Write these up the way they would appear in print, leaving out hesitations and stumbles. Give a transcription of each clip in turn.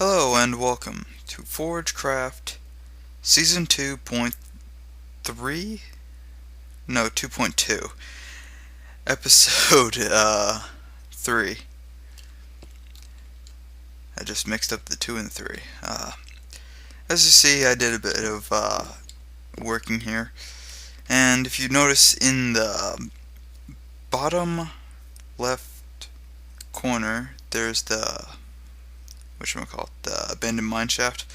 Hello and welcome to Forgecraft Season 2.3? No, 2.2. Episode 3. I just mixed up the 2 and 3. As you see, I did a bit of working here. And if you notice in the bottom left corner, there's the the abandoned mineshaft.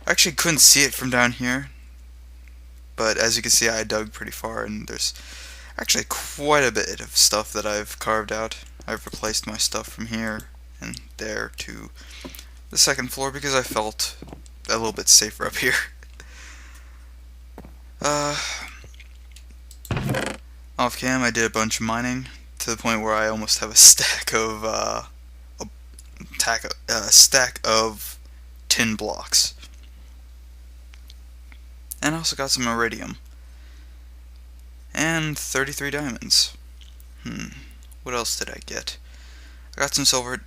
I actually couldn't see it from down here, but as you can see, I dug pretty far, and there's actually quite a bit of stuff that I've carved out. I've replaced my stuff from here and there to the second floor because I felt a little bit safer up here. Off cam, I did a bunch of mining to the point where I almost have a stack of tin blocks. And I also got some iridium. And 33 diamonds. What else did I get? I got some silver.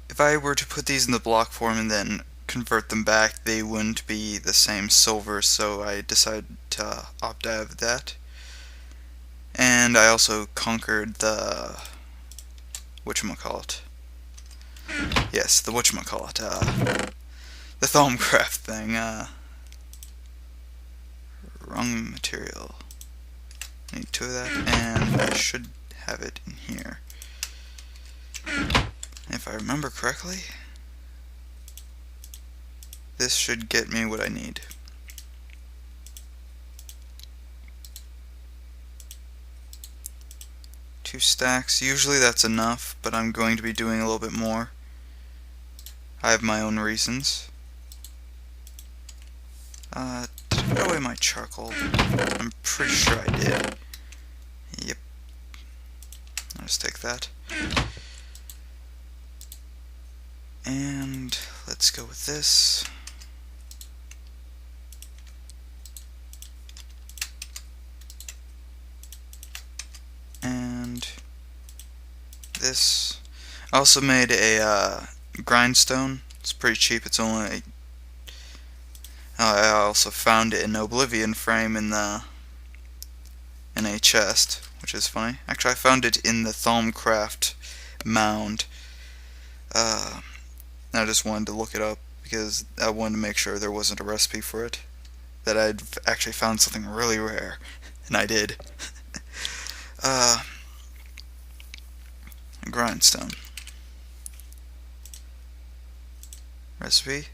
If I were to put these in the block form and then convert them back, they wouldn't be the same silver, so I decided to opt out of that. And I also conquered the Yes, the the thaumcraft thing. Wrong material. I need 2 of that, and I should have it in here. If I remember correctly, this should get me what I need. Two stacks. Usually that's enough, but I'm going to be doing a little bit more. I have my own reasons. Did I put away my charcoal? I'm pretty sure I did. Yep. I'll just take that. And let's go with this. And this. I also made a grindstone. It's pretty cheap. It's only. I also found it in an oblivion frame in a chest, which is funny. Actually, I found it in the thaumcraft mound. I just wanted to look it up because I wanted to make sure there wasn't a recipe for it. That I'd actually found something really rare, and I did. Grindstone. Recipe.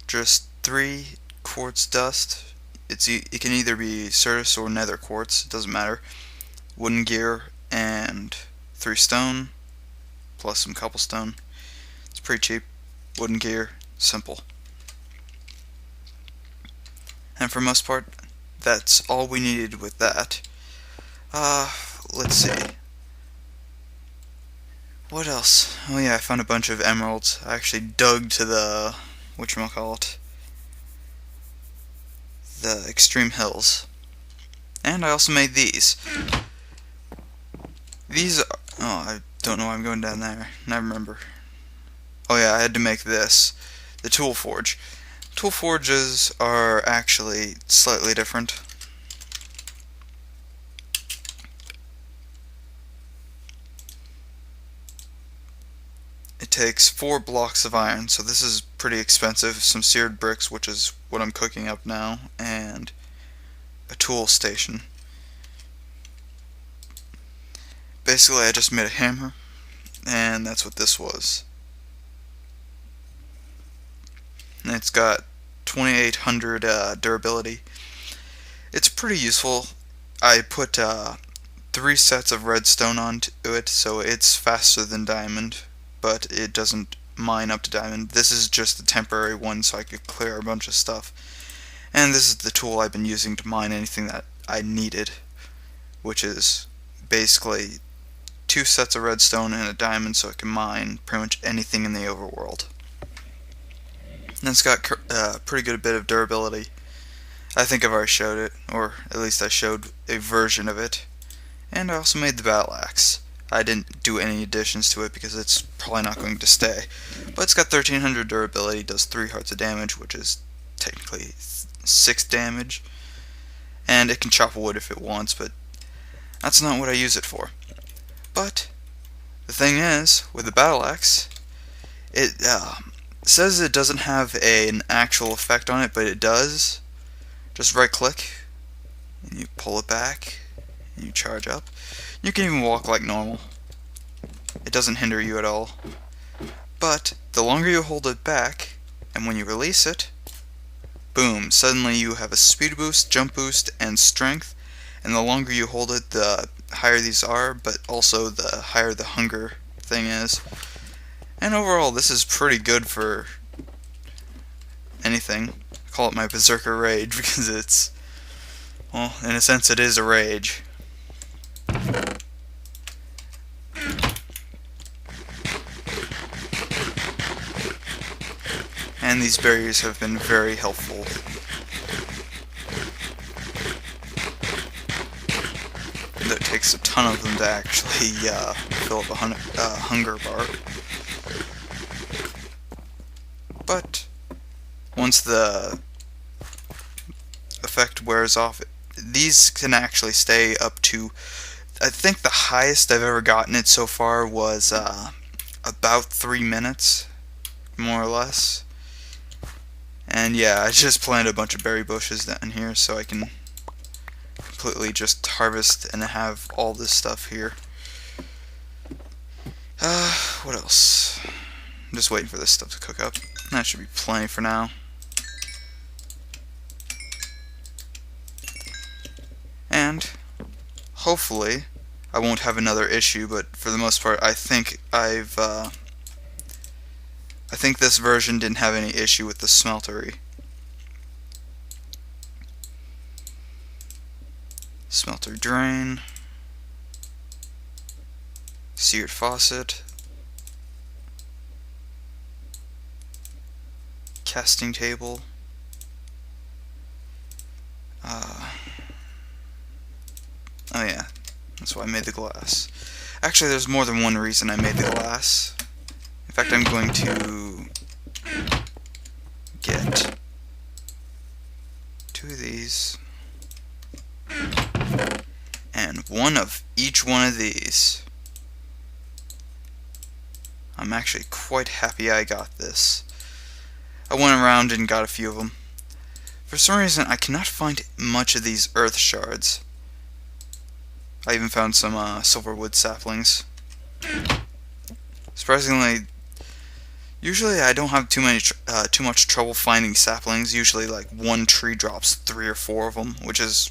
Just 3 quartz dust. It can either be Certus or nether quartz, it doesn't matter. Wooden gear and 3 stone plus some cobblestone. It's pretty cheap. Wooden gear, simple. And for most part, that's all we needed with that. Let's see. What else? Oh yeah, I found a bunch of emeralds. I actually dug to the the extreme hills. And I also made these. These are, I don't know why I'm going down there. I remember. Oh yeah, I had to make this. The tool forge. Tool forges are actually slightly different. It takes 4 blocks of iron, so this is pretty expensive. Some seared bricks, which is what I'm cooking up now, and a tool station. Basically, I just made a hammer, and that's what this was. And it's got 2800 durability. It's pretty useful. I put 3 sets of redstone onto it, so it's faster than diamond, but it doesn't mine up to diamond. This is just a temporary one so I could clear a bunch of stuff. And this is the tool I've been using to mine anything that I needed, which is basically 2 sets of redstone and a diamond so it can mine pretty much anything in the overworld. And it's got a pretty good bit of durability. I think I've already showed it, or at least I showed a version of it. And I also made the battle axe. I didn't do any additions to it because it's probably not going to stay. But it's got 1300 durability, does 3 hearts of damage, which is technically 6 damage. And it can chop wood if it wants, but that's not what I use it for. But the thing is, with the battle axe, it says it doesn't have an actual effect on it, but it does. Just right click, and you pull it back, and you charge up. You can even walk like normal. It doesn't hinder you at all. But the longer you hold it back, and when you release it, boom, suddenly you have a speed boost, jump boost, and strength. And the longer you hold it, the higher these are, but also the higher the hunger thing is. And overall, this is pretty good for anything. I call it my Berserker Rage because it's, well, in a sense it is a rage. And these berries have been very helpful. It takes a ton of them to actually fill up a hunger bar. But once the effect wears off, these can actually stay up to, I think the highest I've ever gotten it so far was about 3 minutes, more or less. And yeah, I just planted a bunch of berry bushes down here so I can completely just harvest and have all this stuff here. What else? I'm just waiting for this stuff to cook up. That should be plenty for now. And hopefully I won't have another issue, but for the most part I think I think this version didn't have any issue with the smeltery. Smelter drain, seared faucet, casting table, oh yeah, that's why I made the glass. Actually, there's more than one reason I made the glass. In fact, I'm going to get 2 of these and 1 of each one of these. I'm actually quite happy I got this. I went around and got a few of them. For some reason, I cannot find much of these earth shards. I even found some silverwood saplings. Surprisingly, usually I don't have too much trouble finding saplings. Usually, like, one tree drops 3 or 4 of them, which is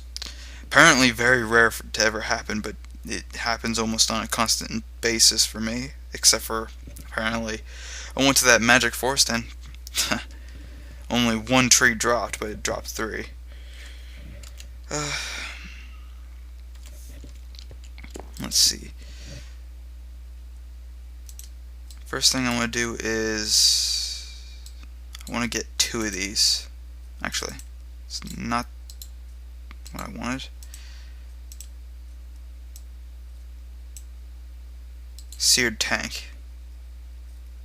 apparently very rare to ever happen, but it happens almost on a constant basis for me, except for, apparently, I went to that magic forest and only 1 tree dropped, but it dropped 3. Let's see. First thing I want to do is I want to get 2 of these. Actually, it's not what I wanted. Seared tank.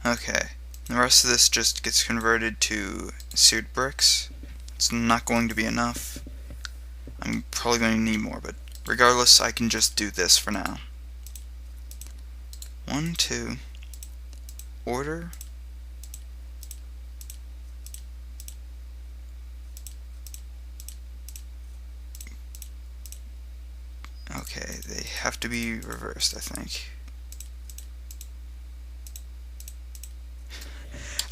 Okay. The rest of this just gets converted to seared bricks. It's not going to be enough. I'm probably going to need more, but regardless, I can just do this for now. 1, 2. Order. Okay, they have to be reversed, I think.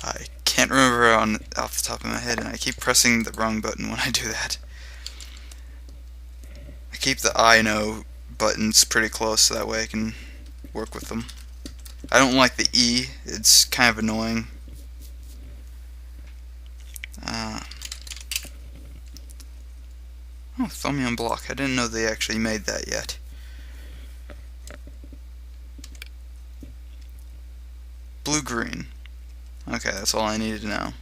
I can't remember off the top of my head, and I keep pressing the wrong button when I do that. I keep the I know buttons pretty close so that way I can work with them. I don't like the E, it's kind of annoying. Oh, Thaumium block. I didn't know they actually made that yet. Blue-green. Okay, that's all I needed to know.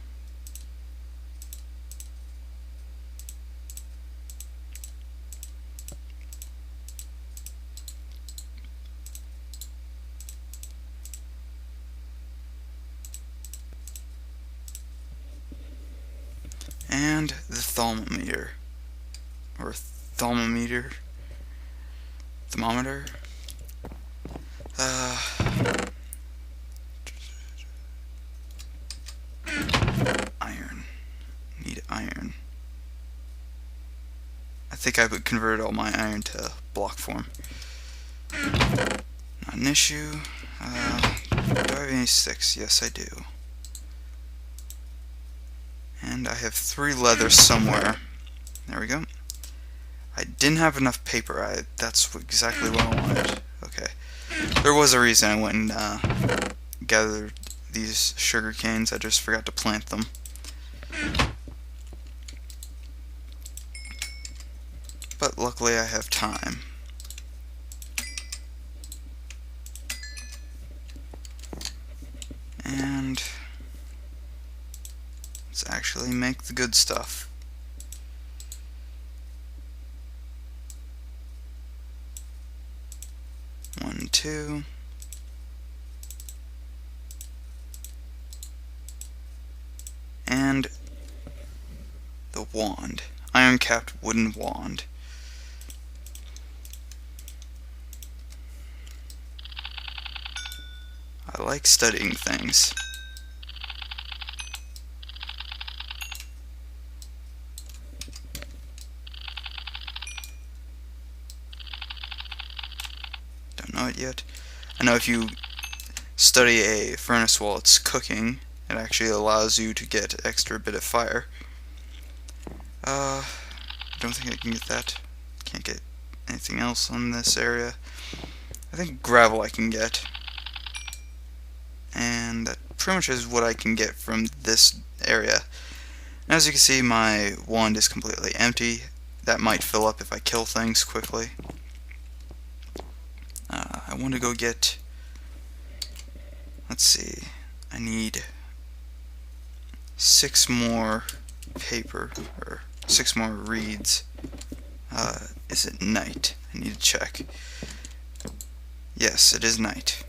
And the thermometer. Or thermometer. Thermometer. Iron. Need iron. I think I would convert all my iron to block form. Not an issue. Do I have any sticks? Yes, I do. And I have 3 leather somewhere. There we go. I didn't have enough paper. That's exactly what I wanted. Okay. There was a reason I went and gathered these sugar canes. I just forgot to plant them. But luckily I have time. And let's actually make the good stuff. One, two. And the wand. Iron-capped wooden wand. I like studying things. Don't know it yet. I know if you study a furnace while it's cooking, it actually allows you to get extra bit of fire. Don't think I can get that. Can't get anything else on this area. I think gravel I can get. And that pretty much is what I can get from this area. And as you can see, my wand is completely empty. That might fill up if I kill things quickly. I want to go get... Let's see. I need 6 more paper, or 6 more reeds. Is it night? I need to check. Yes, it is night.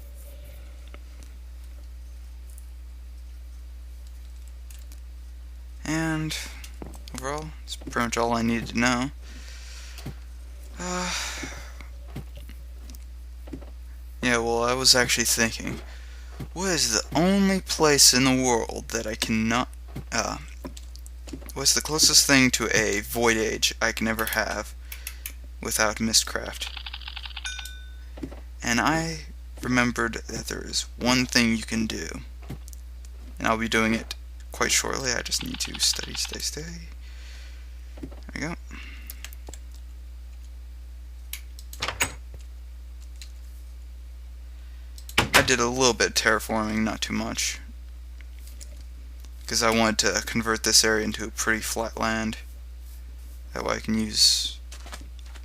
And overall, that's pretty much all I needed to know. Yeah, well, I was actually thinking, what is the only place in the world that I cannot, what's the closest thing to a void age I can ever have without mistcraft? And I remembered that there is one thing you can do, and I'll be doing it quite shortly. I just need to study. There we go. I did a little bit of terraforming, not too much, because I wanted to convert this area into a pretty flat land. That way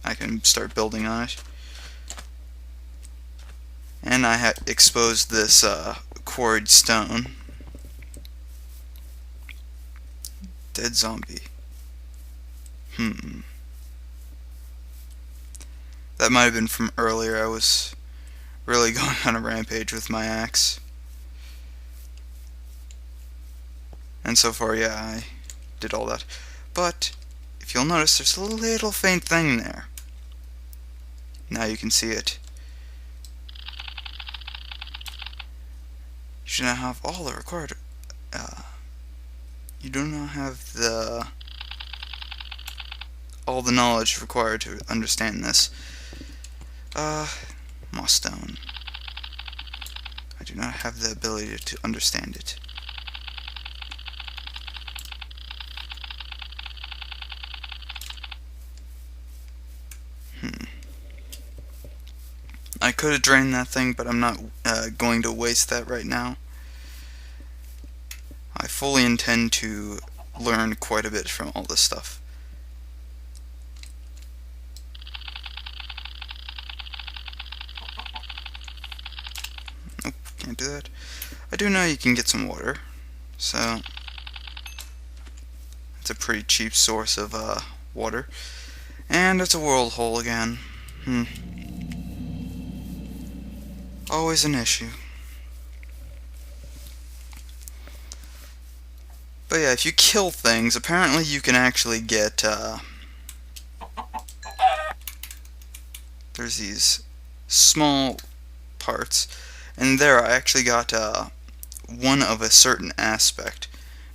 I can start building on it. And I had exposed this quarried stone. Dead zombie. That might have been from earlier. I was really going on a rampage with my axe. And so far, yeah, I did all that. But, if you'll notice, there's a little faint thing there. Now you can see it. You should not have all the required... you do not have all the knowledge required to understand this. Moss stone. I do not have the ability to understand it. I could have drained that thing, but I'm not going to waste that right now. I fully intend to learn quite a bit from all this stuff. Nope, can't do that. I do know you can get some water, so it's a pretty cheap source of water. And it's a world hole again. Always an issue. But But yeah, if you kill things, apparently you can actually get, there's these small parts, and there I actually got, one of a certain aspect.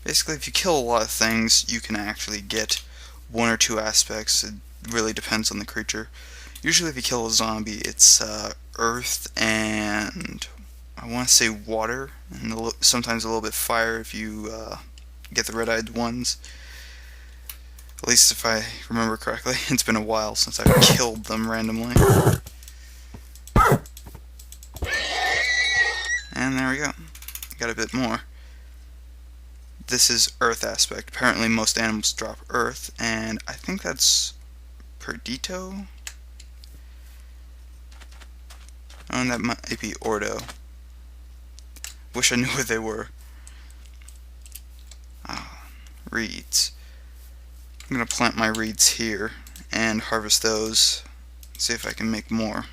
Basically, if you kill a lot of things, you can actually get one or two aspects. It really depends on the creature. Usually if you kill a zombie, it's earth and I want to say water, and sometimes a little bit fire if you get the red-eyed ones. At least if I remember correctly. It's been a while since I've killed them randomly. And there we go. Got a bit more. This is earth aspect. Apparently most animals drop earth, and I think that's Perdito. Oh, and that might be Ordo. Wish I knew what they were. Reeds. I'm gonna plant my reeds here and harvest those. See if I can make more.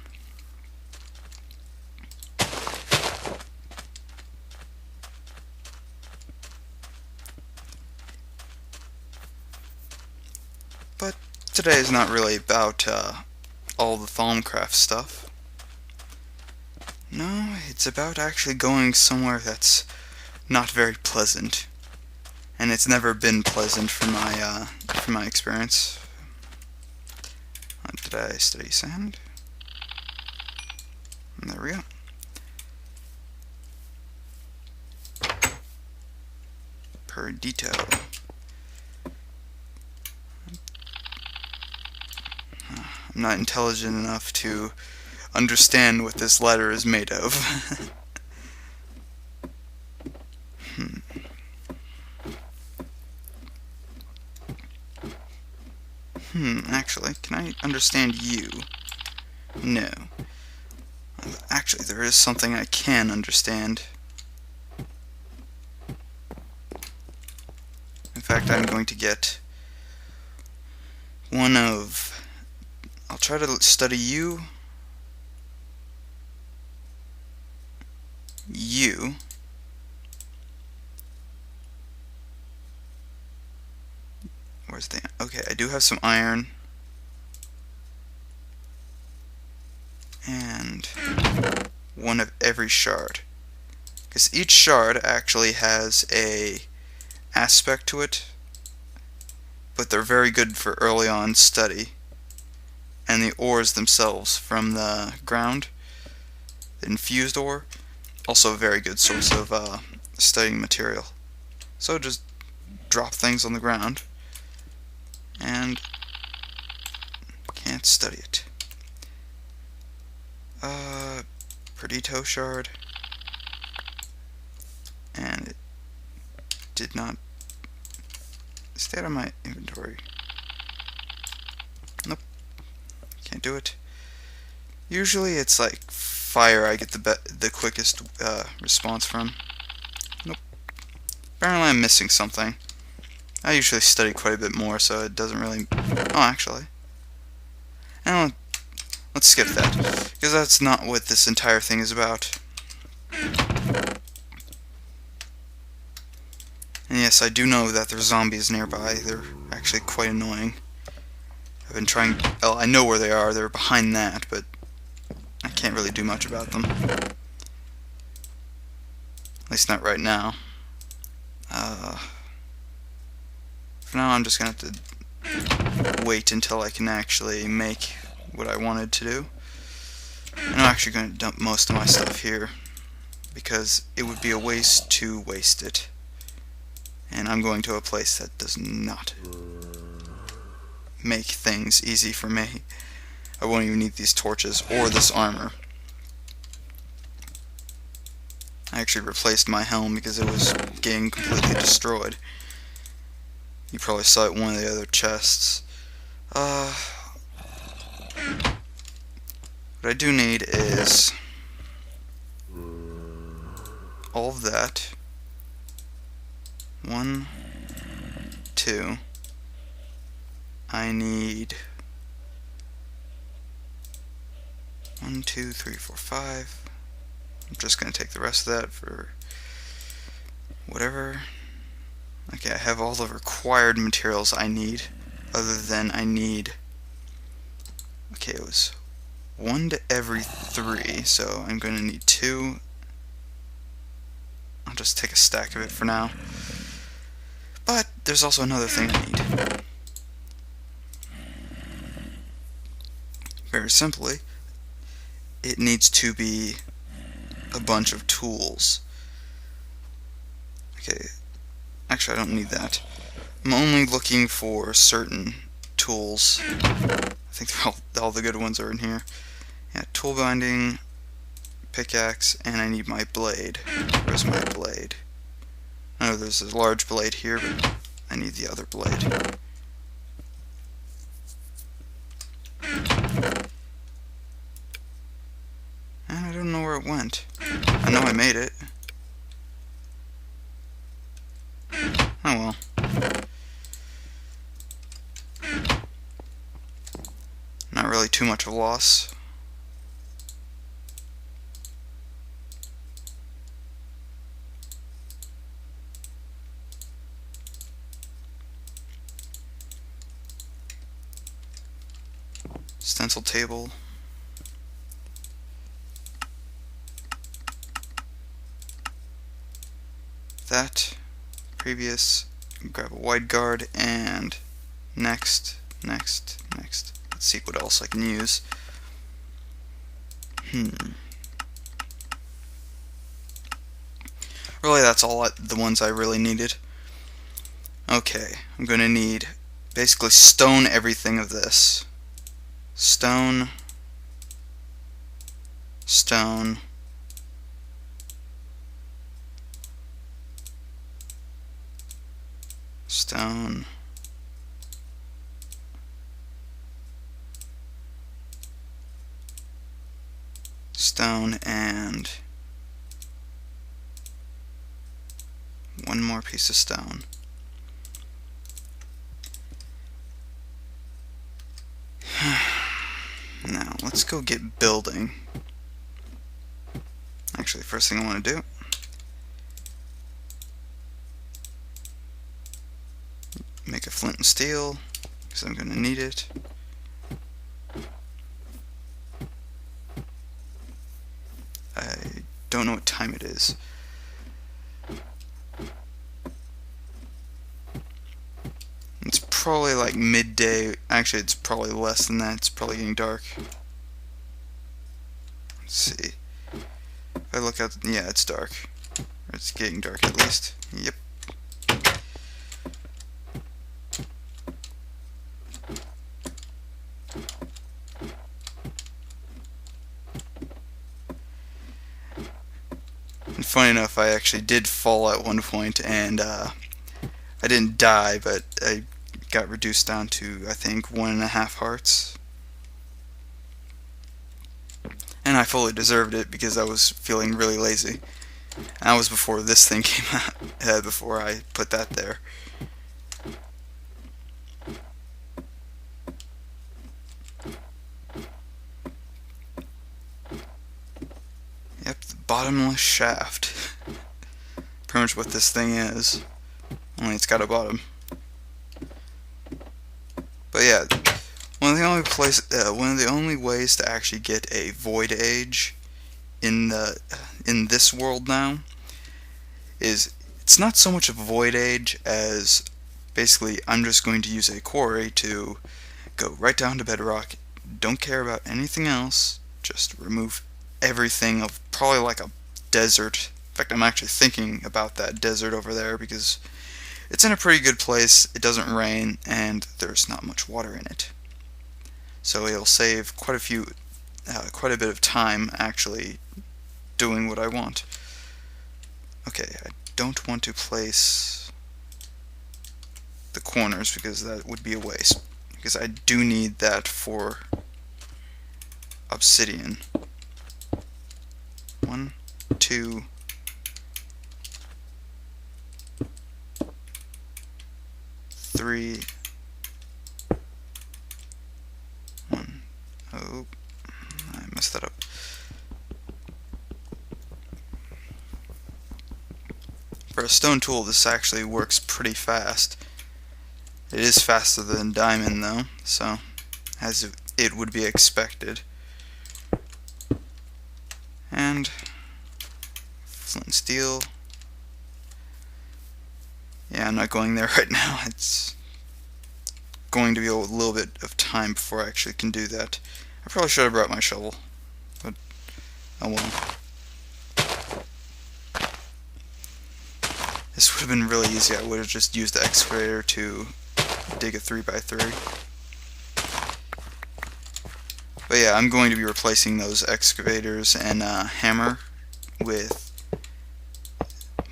But today is not really about all the thaumcraft stuff. No, it's about actually going somewhere that's not very pleasant, and it's never been pleasant from my experience. Did I study sand? And there we go. Perdito. I'm not intelligent enough to understand what this letter is made of. Actually, can I understand you? No. Actually, there is something I can understand. In fact, I'm going to get one of... I'll try to study you. You. Where's the... Okay, I do have some iron. And one of every shard. Because each shard actually has a aspect to it. But they're very good for early on study. And the ores themselves from the ground, the infused ore, also a very good source of studying material. So just drop things on the ground and can't study it. Perdito shard, and it did not stay out of my inventory. Nope, can't do it. Usually it's like fire I get the quickest response from. Nope. Apparently I'm missing something. I usually study quite a bit more, so it doesn't really... Oh, actually. And let's skip that, because that's not what this entire thing is about. And yes, I do know that there's zombies nearby. They're actually quite annoying. I've been trying... Oh, I know where they are. They're behind that, but I can't really do much about them. At least not right now. For now, I'm just going to have to wait until I can actually make what I wanted to do. And I'm actually going to dump most of my stuff here, because it would be a waste to waste it. And I'm going to a place that does not make things easy for me. I won't even need these torches or this armor. I actually replaced my helm because it was getting completely destroyed. You probably saw it in one of the other chests. What I do need is all of that. 1, 2. I need 1, 2, 3, 4, 5. I'm just going to take the rest of that for whatever. Okay, I have all the required materials I need, other than I need, okay, it was 1 to every 3, so I'm going to need 2. I'll just take a stack of it for now. But there's also another thing I need. Very simply, it needs to be a bunch of tools. Okay, actually I don't need that. I'm only looking for certain tools. I think all the good ones are in here. Yeah, tool binding, pickaxe, and I need my blade. Where's my blade? I know there's a large blade here, but I need the other blade. And I don't know where it went. I know I made it. Oh well. Not really too much of a loss. Stencil table. That. Previous. Grab a wide guard and next. Let's see what else I can use. Really, that's all the ones I really needed. Okay, I'm going to need basically stone everything of this. Stone, stone, stone, stone, and one more piece of stone. Now, let's go get building. Actually, first thing I want to do, make a flint and steel, because I'm going to need it. I don't know what time it is. It's probably like midday. Actually, it's probably less than that. It's probably getting dark. Let's see. If I look out, yeah, it's dark. Or it's getting dark at least. Yep. And funny enough, I actually did fall at one point, and I didn't die, but I got reduced down to, I think, 1.5 hearts. And I fully deserved it because I was feeling really lazy. And that was before this thing came out, before I put that there. Yep, the bottomless shaft. Pretty much what this thing is. Only it's got a bottom. But yeah, one of the only ways to actually get a void age in this world now is, it's not so much a void age as basically I'm just going to use a quarry to go right down to bedrock, don't care about anything else, just remove everything of probably like a desert. In fact, I'm actually thinking about that desert over there because it's in a pretty good place, it doesn't rain, and there's not much water in it. So it'll save quite a bit of time actually doing what I want. Okay, I don't want to place the corners because that would be a waste. Because I do need that for obsidian. 1, 2, 3. 1. Oh, I messed that up. For a stone tool, this actually works pretty fast. It is faster than diamond though, so as it would be expected. And flint and steel. Yeah, I'm not going there right now. It's going to be a little bit of time before I actually can do that. I probably should have brought my shovel, but oh well. This would have been really easy. I would have just used the excavator to dig a 3x3. But yeah, I'm going to be replacing those excavators and hammer with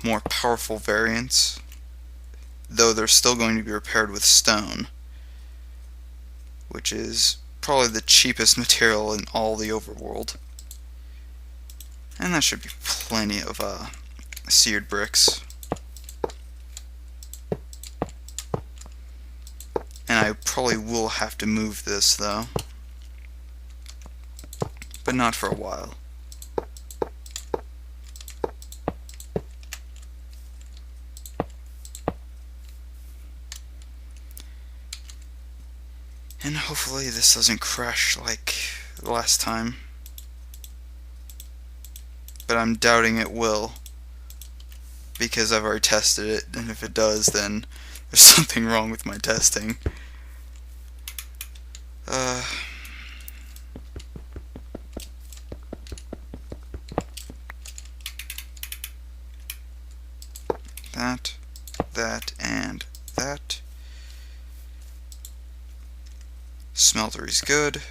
more powerful variants, though they're still going to be repaired with stone, which is probably the cheapest material in all the overworld. And that should be plenty of seared bricks. And I probably will have to move this though, but not for a while. And hopefully this doesn't crash like the last time. But I'm doubting it will, because I've already tested it, and if it does, then there's something wrong with my testing. That, and that. Smeltery's good.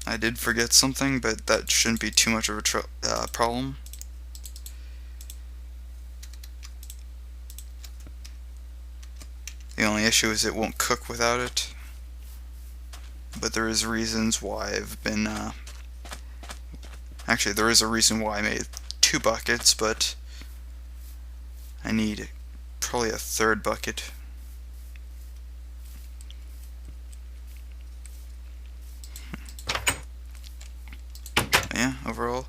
I did forget something, but that shouldn't be too much of a problem. The only issue is it won't cook without it. But there is reasons why I've been... Actually, there is a reason why I made 2 buckets, but I need probably a 3rd bucket. Yeah, overall,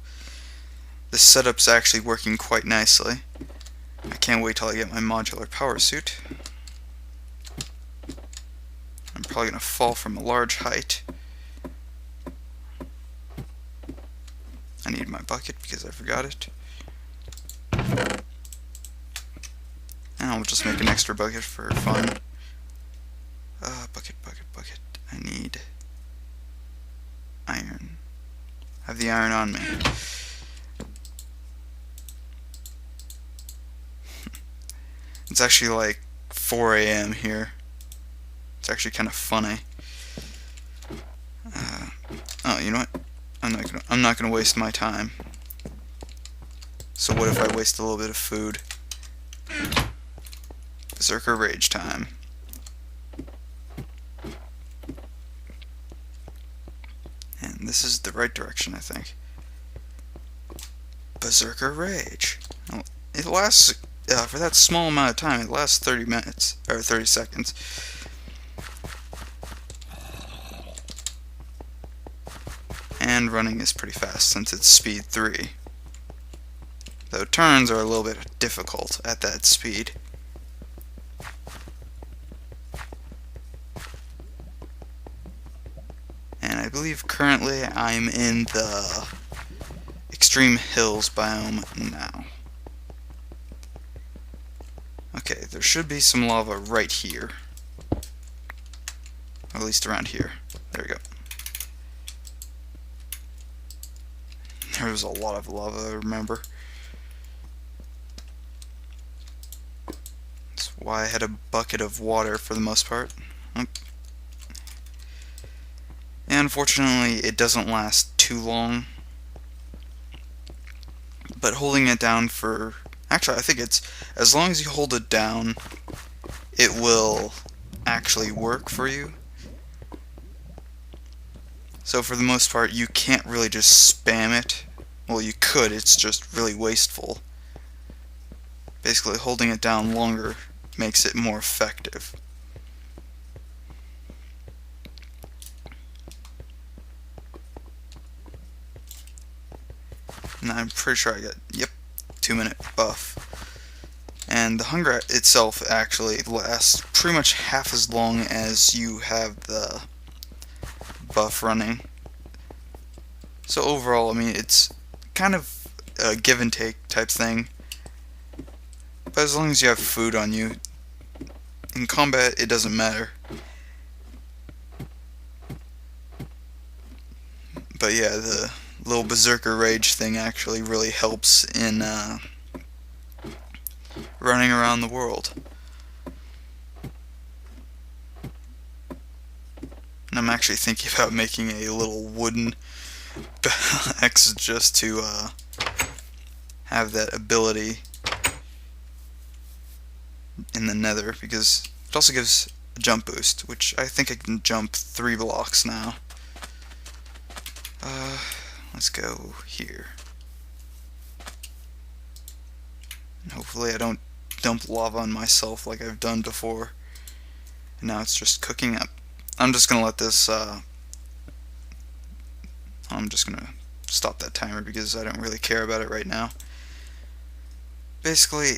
this setup's actually working quite nicely. I can't wait till I get my modular power suit. I'm probably going to fall from a large height. I need my bucket because I forgot it. And I'll just make an extra bucket for fun. Bucket. I need iron. I have the iron on me. It's actually like 4 AM here. It's actually kind of funny. Oh, you know what? I'm not gonna waste my time. So what if I waste a little bit of food? Berserker rage time. And this is the right direction, I think. Berserker rage. It lasts, for that small amount of time, it lasts 30 minutes, or 30 seconds. And running is pretty fast since it's speed 3. Though turns are a little bit difficult at that speed. And I believe currently I'm in the extreme hills biome now. Okay, there should be some lava right here. Or at least around here. There we go. There was a lot of lava, I remember. That's why I had a bucket of water for the most part. And unfortunately, it doesn't last too long. But holding it down for... Actually, I think it's... As long as you hold it down, it will actually work for you. So for the most part, you can't really just spam it. Well, you could, it's just really wasteful. Basically, holding it down longer makes it more effective. And I'm pretty sure I got, yep, 2-minute buff. And the hunger itself actually lasts pretty much half as long as you have the buff running. So overall, I mean, it's kind of a give and take type thing. But as long as you have food on you, in combat it doesn't matter. But yeah, the little berserker rage thing actually really helps in running around the world. And I'm actually thinking about making a little wooden axe just to have that ability in the nether, because it also gives a jump boost, which I think I can jump 3 blocks now. Let's go here. And hopefully I don't dump lava on myself like I've done before. And now it's just cooking up. I'm just gonna let this I'm just gonna stop that timer because I don't really care about it right now. Basically,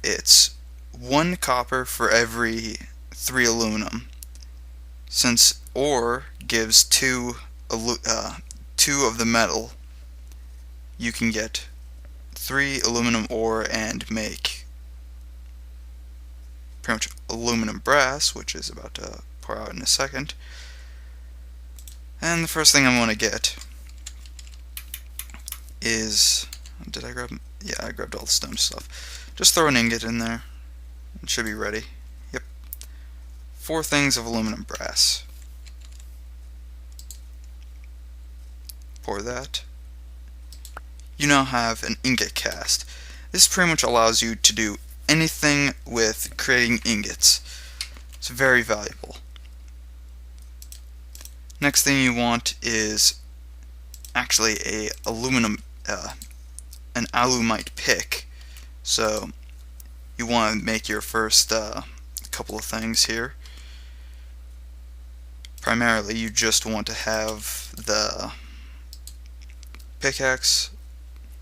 it's 1 copper for every 3 aluminum. Since ore gives 2 of the metal, you can get 3 aluminum ore and make pretty much aluminum brass, which is about to pour out in a second. And the first thing I'm going to get is, did I grab? Yeah, I grabbed all the stone stuff. Just throw an ingot in there. It should be ready. Yep. 4 things of aluminum brass. Pour that. You now have an ingot cast. This pretty much allows you to do anything with creating ingots. It's very valuable. Next thing you want is actually a an alumite pick. So you want to make your first couple of things here. Primarily, you just want to have the pickaxe,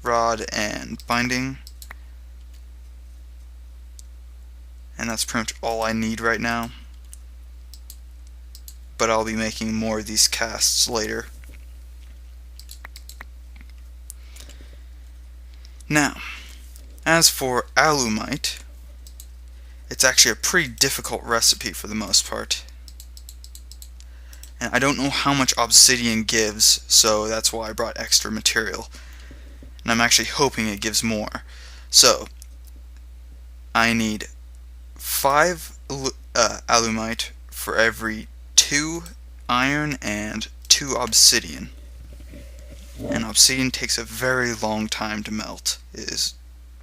rod, and binding. And that's pretty much all I need right now. But I'll be making more of these casts later. Now, as for alumite, it's actually a pretty difficult recipe for the most part. And I don't know how much obsidian gives, so that's why I brought extra material. And I'm actually hoping it gives more. So, I need 5 alumite for every 2 iron and 2 obsidian. And obsidian takes a very long time to melt. It is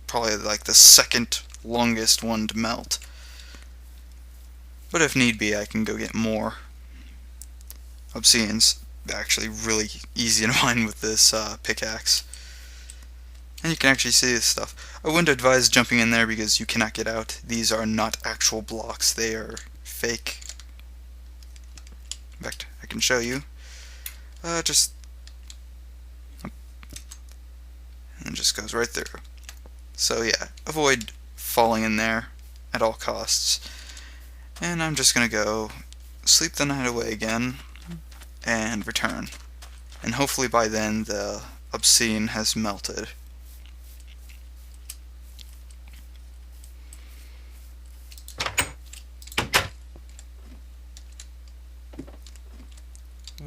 probably like the second longest one to melt. But if need be, I can go get more. Obsidian's actually really easy to mine with this pickaxe. And you can actually see this stuff. I wouldn't advise jumping in there because you cannot get out. These are not actual blocks, they are fake. In fact, I can show you. And it just goes right through. So yeah, avoid falling in there at all costs. And I'm just gonna go sleep the night away again and return. And hopefully by then the obsidian has melted.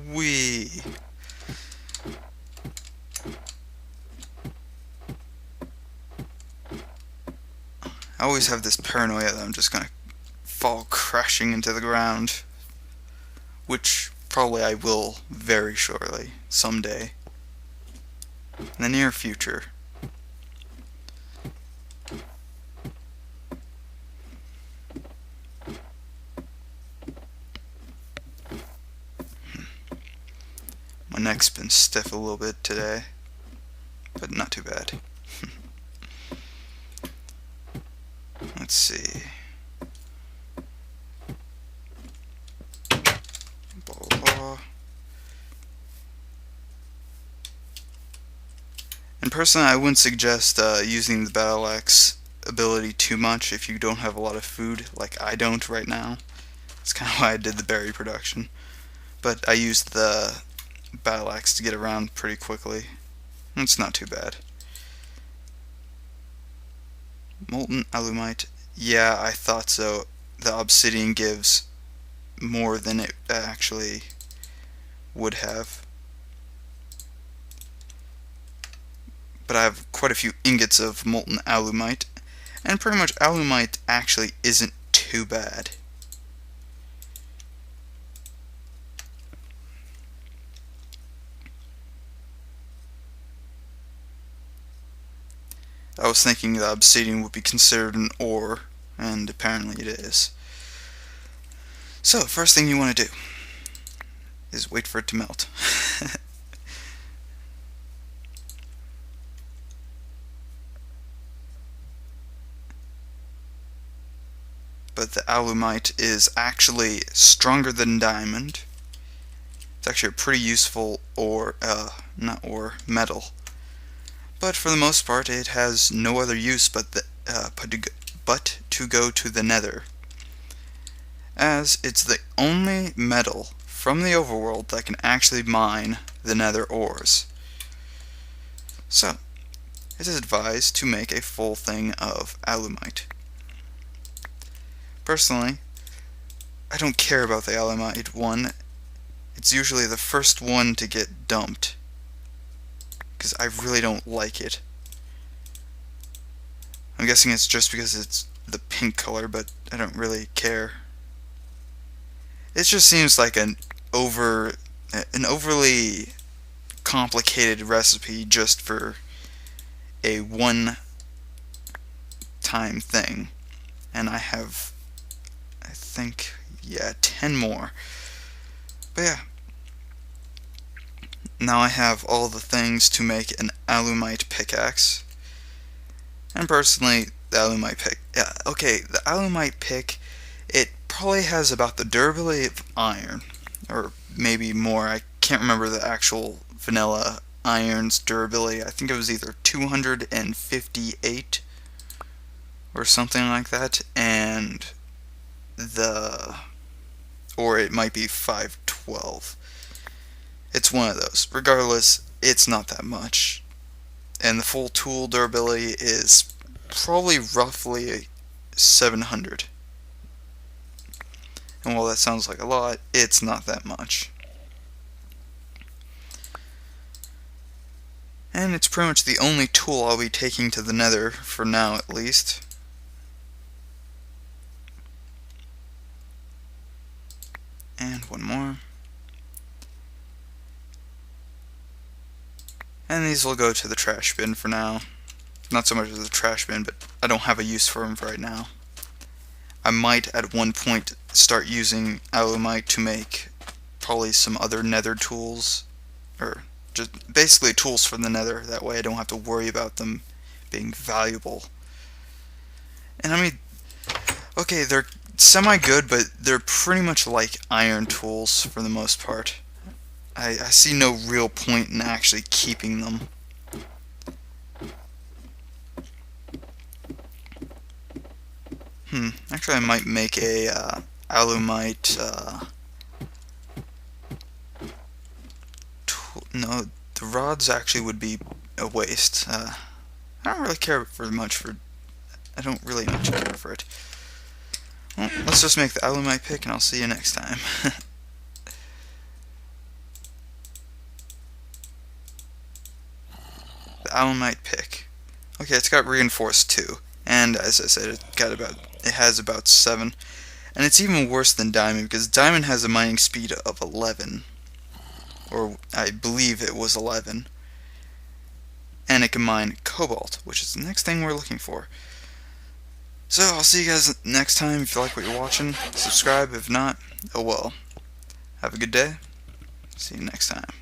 Whee! I always have this paranoia that I'm just gonna fall crashing into the ground, which probably I will very shortly, someday, in the near future. My neck's been stiff a little bit today, but not too bad. Let's see. Blah, blah, blah. And And personally, I wouldn't suggest using the battle axe ability too much if you don't have a lot of food, like I don't right now. That's kind of why I did the berry production. But I used the battle axe to get around pretty quickly. It's not too bad. Molten alumite. Yeah, I thought so. The obsidian gives more than it actually would have. But I have quite a few ingots of molten alumite, and pretty much alumite actually isn't too bad. I was thinking the obsidian would be considered an ore, and apparently it is. So, first thing you want to do is wait for it to melt. But the alumite is actually stronger than diamond. It's actually a pretty useful ore, metal. But for the most part, it has no other use but to go to the nether, as it's the only metal from the overworld that can actually mine the nether ores. So, it is advised to make a full thing of alumite. Personally, I don't care about the alumite one. It's usually the first one to get dumped, because I really don't like it. I'm guessing it's just because it's the pink color, but I don't really care. It just seems like an overly complicated recipe just for a one-time thing. And I have, I think, yeah, 10 more. But yeah. Now I have all the things to make an alumite pickaxe. And personally, the alumite pick, the alumite pick, it probably has about the durability of iron, or maybe more. I can't remember the actual vanilla iron's durability. I think it was either 258 or something like that, or it might be 512. It's one of those. Regardless, it's not that much. And the full tool durability is probably roughly 700. And while that sounds like a lot, it's not that much. And it's pretty much the only tool I'll be taking to the nether, for now at least. And one more. And these will go to the trash bin for now. Not so much as the trash bin, but I don't have a use for them right now. I might at one point start using alumite to make probably some other nether tools, or just basically tools for the nether. That way I don't have to worry about them being valuable. And I mean, okay, they're semi-good, but they're pretty much like iron tools for the most part. I see no real point in actually keeping them. Actually I might make a alumite no, the rods actually would be a waste. I don't really care I don't really much care for it. Well, let's just make the alumite pick and I'll see you next time. The alumite pick. Okay, it's got reinforced 2. And as I said, it has about 7. And it's even worse than diamond, because diamond has a mining speed of 11. Or I believe it was 11. And it can mine cobalt, which is the next thing we're looking for. So I'll see you guys next time. If you like what you're watching, subscribe. If not, oh well. Have a good day. See you next time.